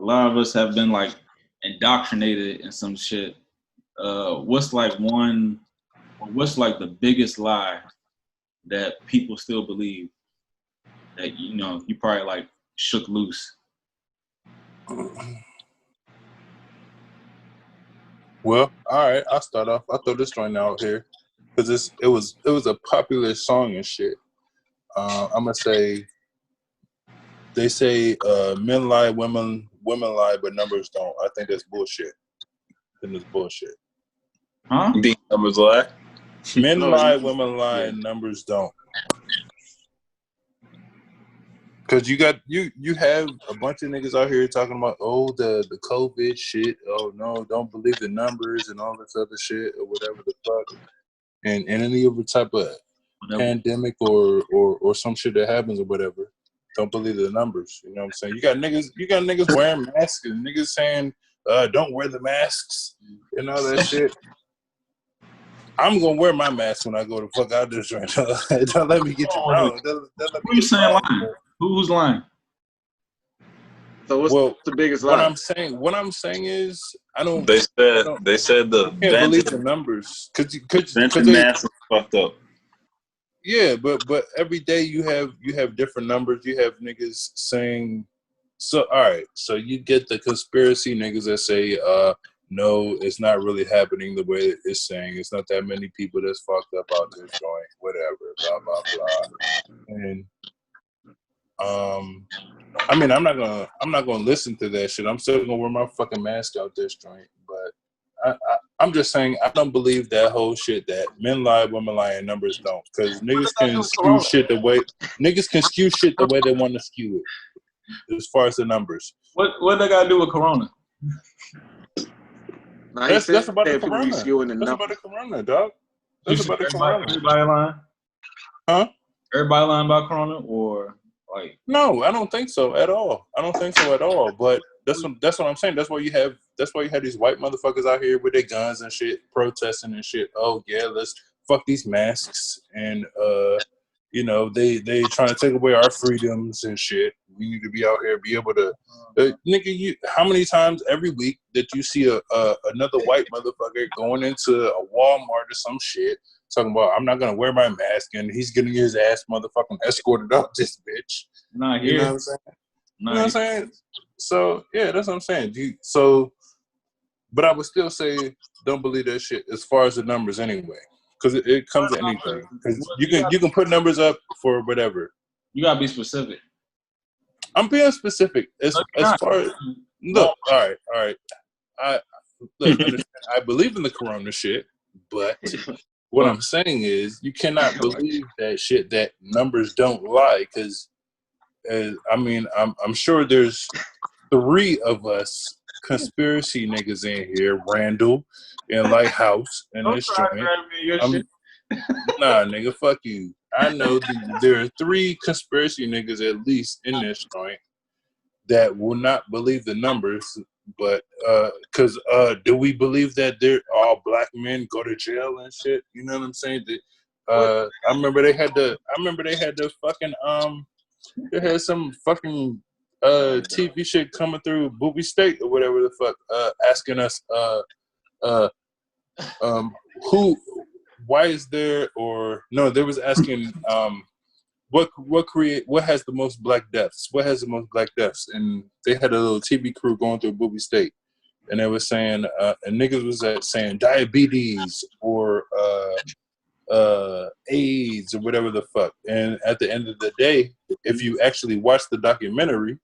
lot of us have been like indoctrinated in some shit. What's like the biggest lie that people still believe that you probably like shook loose? Well, all right, I'll start off. I'll throw this joint out here because it was a popular song and shit. I'm gonna say they say men lie, women lie, but numbers don't. I think that's bullshit. I think it's bullshit. Huh? The numbers lie. Men lie, women lie, and numbers don't. Cause you have a bunch of niggas out here talking about the COVID shit. Oh no, don't believe the numbers and all this other shit or whatever the fuck. And any other type of pandemic or some shit that happens or whatever. Don't believe the numbers. You know what I'm saying? You got niggas wearing masks and niggas saying don't wear the masks and all that shit. I'm gonna wear my mask when I go to fuck out this joint. Don't let me get you wrong. Who you saying lying? Who's lying? So what's the biggest lie? What I'm saying is I don't. They said the can't believe the numbers. Venture mask is fucked up. Yeah, but every day you have different numbers. You have niggas saying so. All right, so you get the conspiracy niggas that say no, it's not really happening the way it's saying. It's not that many people that's fucked up out there joint, whatever, blah blah blah. And I mean, I'm not gonna listen to that shit. I'm still gonna wear my fucking mask out this joint. But I'm just saying I don't believe that whole shit that men lie, women lie, and numbers don't. Because niggas can skew shit the way they want to skew it. As far as the numbers. What they gotta do with Corona? That's about the Corona. That's about the Corona, dog. That's about the Corona. Everybody lying? Huh? Everybody lying about Corona, or like? No, I don't think so at all. But that's what I'm saying. That's why you have these white motherfuckers out here with their guns and shit, protesting and shit. Oh yeah, let's fuck these masks and they trying to take away our freedoms and shit. We need to be out here, be able to, nigga. How many times every week that you see another white motherfucker going into a Walmart or some shit, talking about I'm not gonna wear my mask, and he's getting his ass motherfucking escorted up this bitch. Not here. You know what I'm saying? You know what I'm saying? So yeah, that's what I'm saying. But I would still say don't believe that shit as far as the numbers anyway. Because it comes to anything. Because you can put numbers up for whatever. You gotta be specific. I'm being specific as far as look. All right. Understand. I believe in the Corona shit, but what I'm saying is you cannot believe that shit that numbers don't lie. Because I'm sure there's 3 of us conspiracy niggas in here, Randall and Lighthouse and this joint. Nah, nigga, fuck you. I know there are 3 conspiracy niggas at least in this joint that will not believe the numbers, but because do we believe that all black men go to jail and shit? You know what I'm saying? I remember they had the fucking they had some fucking TV shit coming through Booby State or whatever the fuck, asking us why is there, or no, they was asking what has the most black deaths? What has the most black deaths? And they had a little TV crew going through Booby State, and they were saying and niggas was saying diabetes or AIDS or whatever the fuck. And at the end of the day, if you actually watch the documentary,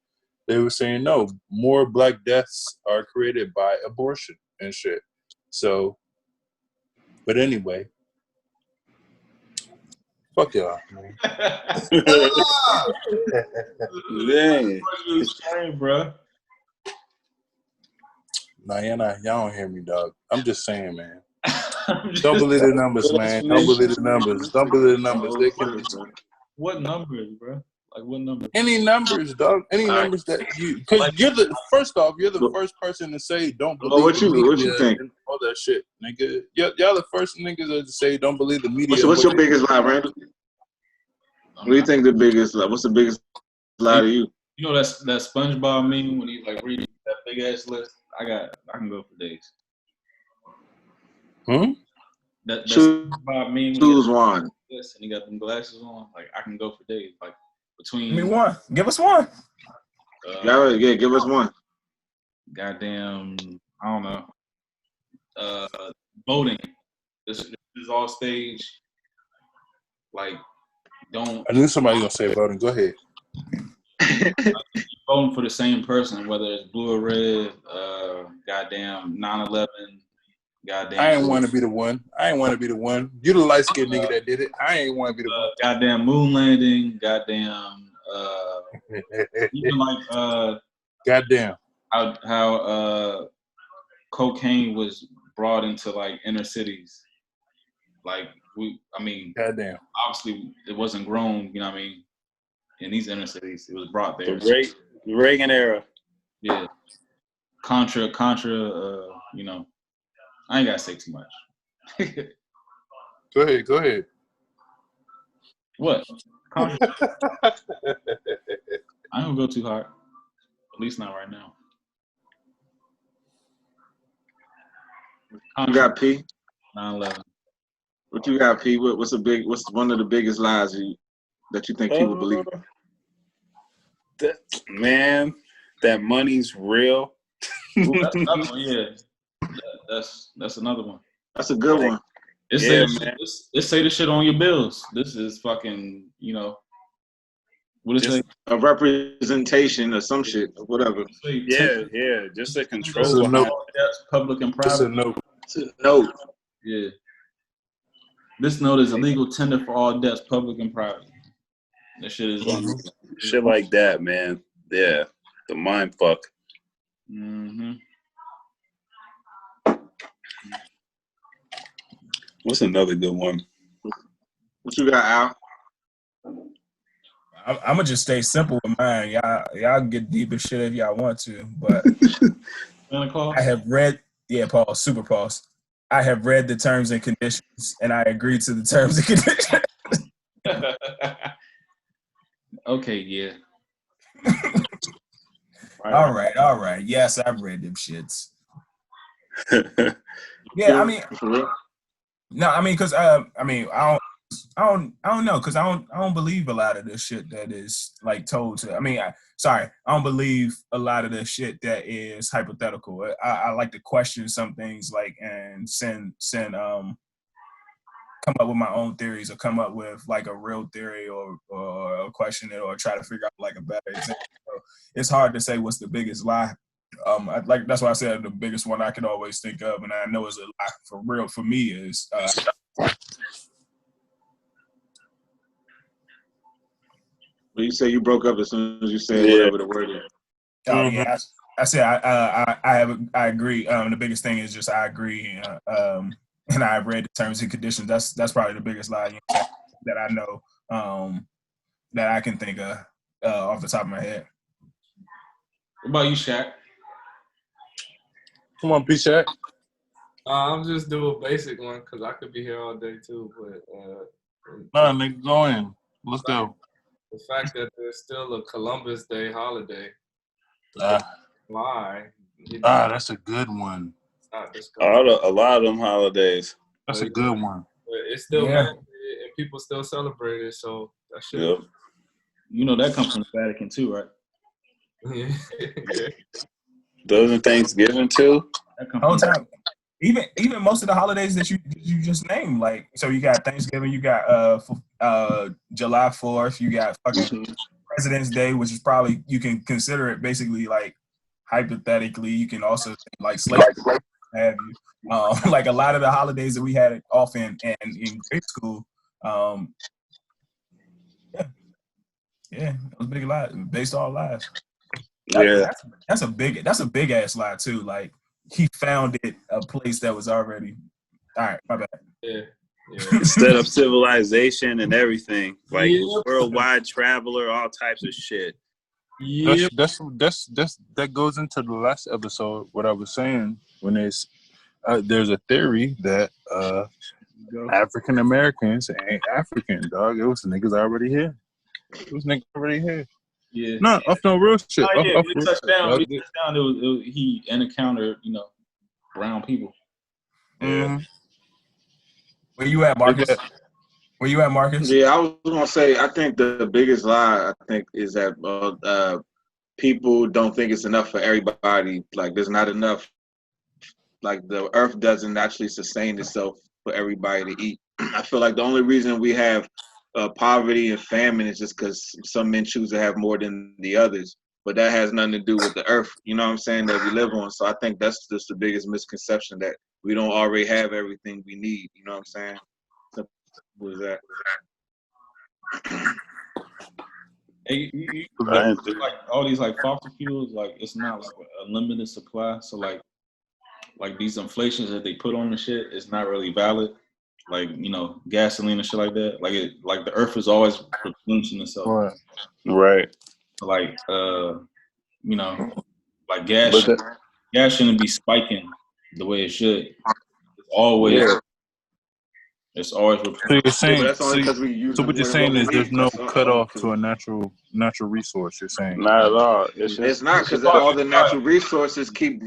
they were saying no, more black deaths are created by abortion and shit. So, but anyway, fuck y'all, man. Man. Bro. Nah, y'all don't hear me, dog. I'm just saying, man. Don't believe the numbers, man. Don't believe the numbers. Don't believe the numbers. They can be. What numbers, bro? Like what numbers? Any numbers, dog. Any numbers that you, because you're the first person to say don't believe. What you think? And all that shit, nigga. Y'all the first niggas to say don't believe the media. What's your biggest lie, Randall? What do you think the biggest lie? What's the biggest lie to you? You know that SpongeBob meme when he like reading that big ass list. I can go for days. That's about me. Choose one. This and he got them glasses on. Like I can go for days. Like between. Give me one. Give us one. Yeah, give us one. Goddamn, I don't know. Voting. This is all stage. Like, don't. I knew somebody gonna say voting. Go ahead. Voting for the same person, whether it's blue or red. Goddamn 9/11. Goddamn. I ain't want to be the one. You the light skinned nigga that did it. I ain't want to be the one. Goddamn moon landing. Goddamn. Even like Goddamn. how cocaine was brought into like inner cities. Like Goddamn. obviously it wasn't grown, you know what I mean, in these inner cities. It was brought there. The Reagan era. Yeah. Contra, you know. I ain't gotta say too much. Go ahead. What? Contra. I ain't gonna go too hard. At least not right now. You got P? 9/11. What you got, P? What's one of the biggest lies that you think people believe? That money's real. Ooh, that's another one, yeah. That's another one. That's a good one. It say the shit on your bills. This is fucking, you know. What is it? A representation or some shit, or whatever. Yeah. Just a control. It's a note. That's public and It's a private. note. It's a note. Yeah. This note is a legal tender for all debts, public and private. That shit is Shit like that, man. Yeah. The mind fuck. Mm-hmm. What's another good one? What you got, Al? I'm gonna just stay simple with mine. Y'all get deep as shit if y'all want to, but I have read. Yeah, pause. Super pause. I have read the terms and conditions, and I agree to the terms and conditions. Okay, yeah. All right. Yes, I've read them shits. Yeah, I mean, For real? no, I mean, cause I don't know, cause I don't believe a lot of the shit that is like told to. I don't believe a lot of the shit that is hypothetical. I like to question some things, like, and come up with my own theories, or come up with like a real theory, or question it, or try to figure out like a better example. So it's hard to say what's the biggest lie. That's why I said the biggest one I could always think of, and I know is a lie for real for me is. But you say you broke up as soon as you said whatever the word is. Oh yeah, I said I agree. The biggest thing is just I agree, and I've read the terms and conditions. That's probably the biggest lie that I know, that I can think of off the top of my head. What about you, Shaq? Come on, P-Shack. I'm just do a basic one because I could be here all day too. But Nah, nigga, go in. Let's go. the fact that there's still a Columbus Day holiday, why? That's a good one. It's not discovered. A lot of them holidays. That's a good one. But it's still Yeah. mandated and people still celebrate it. So that shit. Yep. You know that comes from the Vatican too, right? Yeah. Doesn't Thanksgiving too? That comes Whole from time. Even most of the holidays that you just named, like, so you got Thanksgiving, you got July 4th, you got fucking President's Day, which is probably, you can consider it basically like hypothetically, you can also like slave have you. Like a lot of the holidays that we had off in grade school, yeah, it was big lie based on lies. Yeah. That's a big ass lie too. Like, he founded a place that was already. All right, my bad. Yeah. Instead of civilization and everything, like Yep. worldwide traveler, all types of shit. Yeah. That goes into the last episode. What I was saying when there's a theory that African Americans ain't African, dog. It was niggas already here. Yeah. No, off no real shit. Oh, yeah, Off when real he touched down, shit. he encountered, brown people. Mhm. Where you at, Marcus? Where you at, Marcus? Yeah, I was gonna say I think the biggest lie is that people don't think it's enough for everybody. Like there's not enough. Like the earth doesn't actually sustain itself for everybody to eat. I feel like the only reason we have poverty and famine is just because some men choose to have more than the others. But that has nothing to do with the earth, you know what I'm saying, that we live on. So I think that's just the biggest misconception, that we don't already have everything we need, you know what I'm saying? Simple as that. Hey, Right. like all these like fossil fuels, like it's not like a limited supply. So like these inflations that they put on the shit is not really valid. Like gasoline and shit like that. Like the earth is always replenishing itself. Right. Right. Like like But gas shouldn't be spiking the way it should. It's always replenishing. So you're saying, but that's only because we use so what you're saying is there's no That's all- cutoff to a natural resource. You're saying not at all. It's It's just not, because all the natural resources keep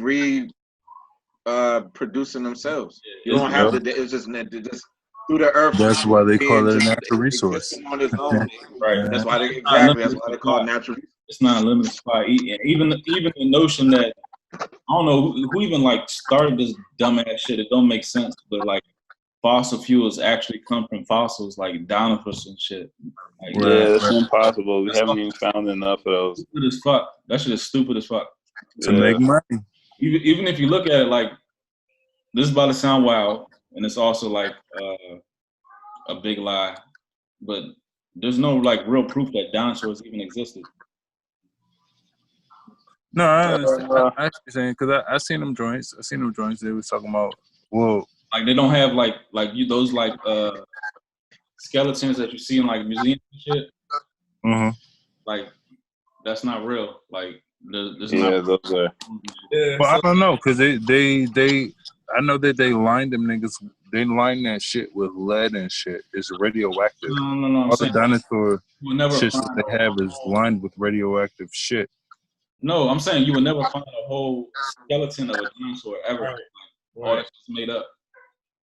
producing themselves. You don't have to. It's just through the earth. that's why they call it a just natural resource. existing on its own. Right. That's why that's why they call it natural. It's not a limited supply. Even the notion that I don't know who even like started this dumbass shit. It don't make sense, but like fossil fuels actually come from fossils like dinosaurs and shit. Like, yeah, it's impossible. We haven't even found enough of those. Stupid as fuck. That shit is stupid as fuck. To make money. Even if you look at it, like this is about to sound wild, and it's also like a big lie, but there's no like real proof that dinosaurs even existed. No, I understand. I actually saying because I seen them joints. They was talking about like they don't have like those like skeletons that you see in like museums and shit. Mm-hmm. Like that's not real. Like there's those are. Yeah, Well, I don't know because they I know that they lined them niggas. They lined that shit with lead and shit. It's radioactive. No. All the dinosaur shit find that they have is lined with radioactive shit. No, I'm saying you would never find a whole skeleton of a dinosaur ever. Right. Like, all that's made up.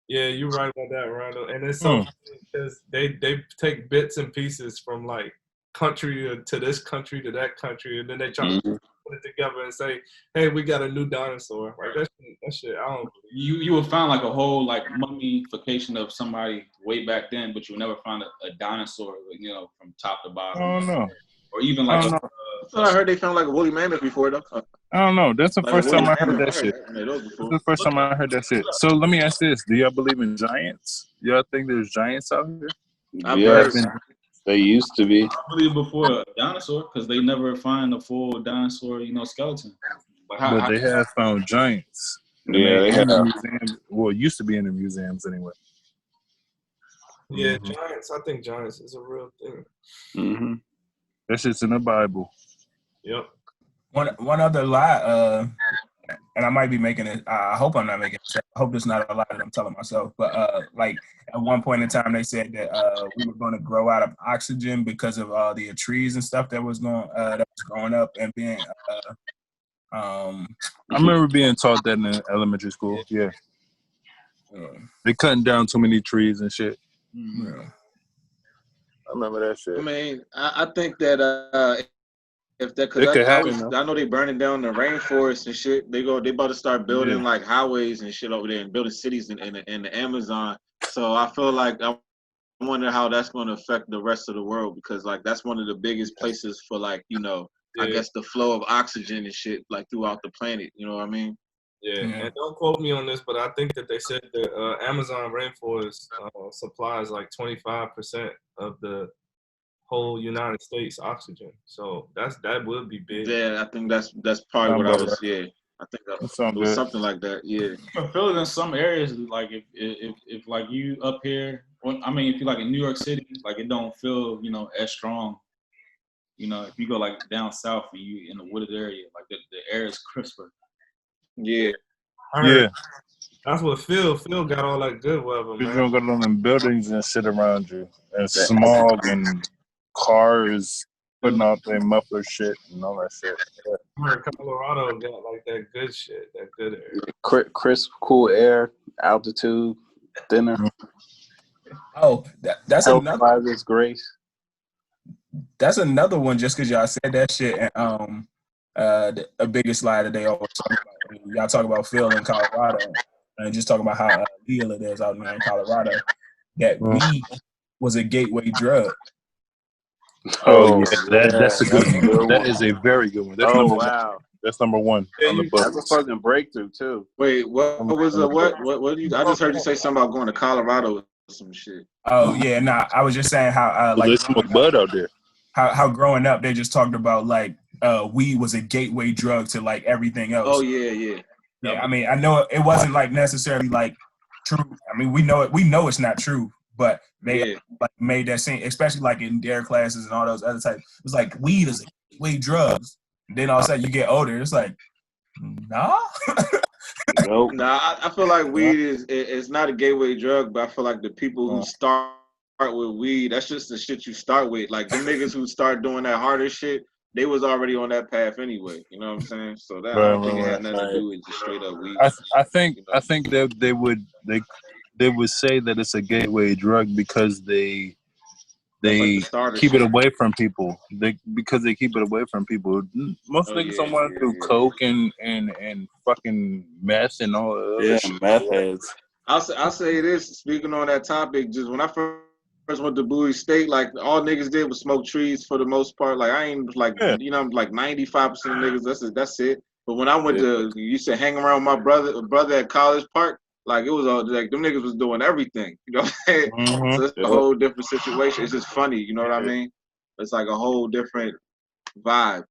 Yeah, you're right about that, Randall. And it's so because they take bits and pieces from like country to this country to that country, and then they try to put it together and say, "Hey, we got a new dinosaur." Like that shit. I don't. You would find like a whole like mummification of somebody way back then, but you would never find a dinosaur, from top to bottom. I don't know. Or even like I heard they found like a woolly mammoth before though. I don't know. That's the Like first time I heard mammoth. that shit. That's That's the first time I heard that shit. So let me ask this: do y'all believe in giants? Y'all think there's giants out here? Yes, they used to be. I believe before a dinosaur because they never find a full dinosaur, skeleton. But they have found giants. Yeah, they have. Museums, well, it used to be in the museums anyway. Yeah, giants. I think giants is a real thing. Mm-hmm. That shit's in the Bible. Yep. One other lie, and I might be making it. I hope I'm not making it. I hope it's not a lie that I'm telling myself. But like at one point in time, they said that we were going to grow out of oxygen because of the trees and stuff that was growing up and being. I remember being taught that in elementary school. Yeah. They cutting down too many trees and shit. Yeah. I remember that shit. I mean, I think that if that, It could happen, I know they burning down the rainforest and shit. They about to start building like highways and shit over there and building cities in the Amazon. So I feel like I wonder how that's going to affect the rest of the world, because like that's one of the biggest places for like I guess the flow of oxygen and shit like throughout the planet. You know what I mean? Yeah, and don't quote me on this, but I think that they said that Amazon rainforest supplies like 25% of the whole United States oxygen. So that would be big. Yeah, I think that's probably what I was. Yeah, I think that was something like that. Yeah, you can feel it in some areas. Like if like you up here, if you like in New York City, like it don't feel as strong. If you go like down south and you in a wooded area, like the air is crisper. Yeah. Yeah. That's what Phil got all that good weather, man. You don't got all them buildings and shit around you, and smog and cars putting out their muffler shit and all that shit. Yeah. I heard Colorado got like that good shit, that good air. Crisp, cool air, altitude, thinner. Oh, that's Health another. wise, it's grace. That's another one. Just because y'all said that shit, and a biggest lie that they always talk about. Y'all talk about Phil in Colorado, and just talk about how legal it is out there in Colorado. That weed was a gateway drug. Oh yeah, that's a good one. That is a very good one. That's number wow. one. That's number one on the That's a book. fucking breakthrough too. Wait, what was what do you? I just heard you say something about going to Colorado or some shit. Oh yeah, nah. I was just saying how like They smoke bud out there. how growing up they just talked about like weed was a gateway drug to like everything else. Oh yeah. Yeah, I mean, I know it wasn't like necessarily like true. I mean, we know it. We know it's not true, but they like made that scene, especially like in dare classes and all those other types. It was like weed is a gateway drugs. And then all of a sudden you get older, it's like, nah. Nope. Nah, I feel like weed is not a gateway drug, but I feel like the people who start with weed, that's just the shit you start with. Like the niggas who start doing that harder shit, they was already on that path anyway. You know what I'm saying? So that I don't think it had nothing to do with just straight up weed. I think that they would say that it's a gateway drug because they keep it away from people. Because they keep it away from people. Most niggas don't want to do coke and fucking meth and all that shit. Meth heads. I'll say this, speaking on that topic, just when I first went to Bowie State, like all niggas did was smoke trees for the most part. Like I ain't like like 95% of niggas, that's it. But when I went to, you said hang around with my brother at College Park, like it was all like them niggas was doing everything. You know what I'm saying? Mm-hmm. So it's a whole different situation. It's just funny, you know what I mean? It's like a whole different vibe.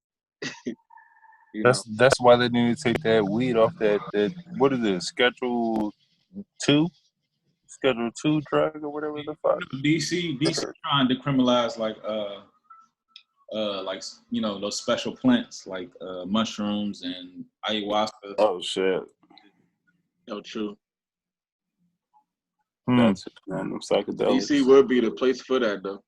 That's why they need to take that weed off that what is it, Schedule 2 drug or whatever the fuck. DC trying to criminalize like those special plants like mushrooms and ayahuasca. Oh shit. No, true. That's random psychedelics. DC would be the place for that though.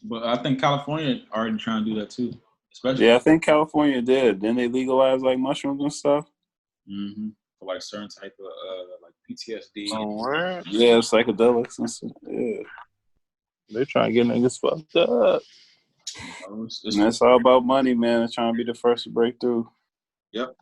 But I think California already trying to do that too. Especially I think California did. Then they legalized like mushrooms and stuff. Mm-hmm. For like certain type of like PTSD. Oh, where? Yeah, psychedelics and stuff. Yeah. They trying to get niggas fucked up. And it's all about money, man. They're trying to be the first to break through. Yep.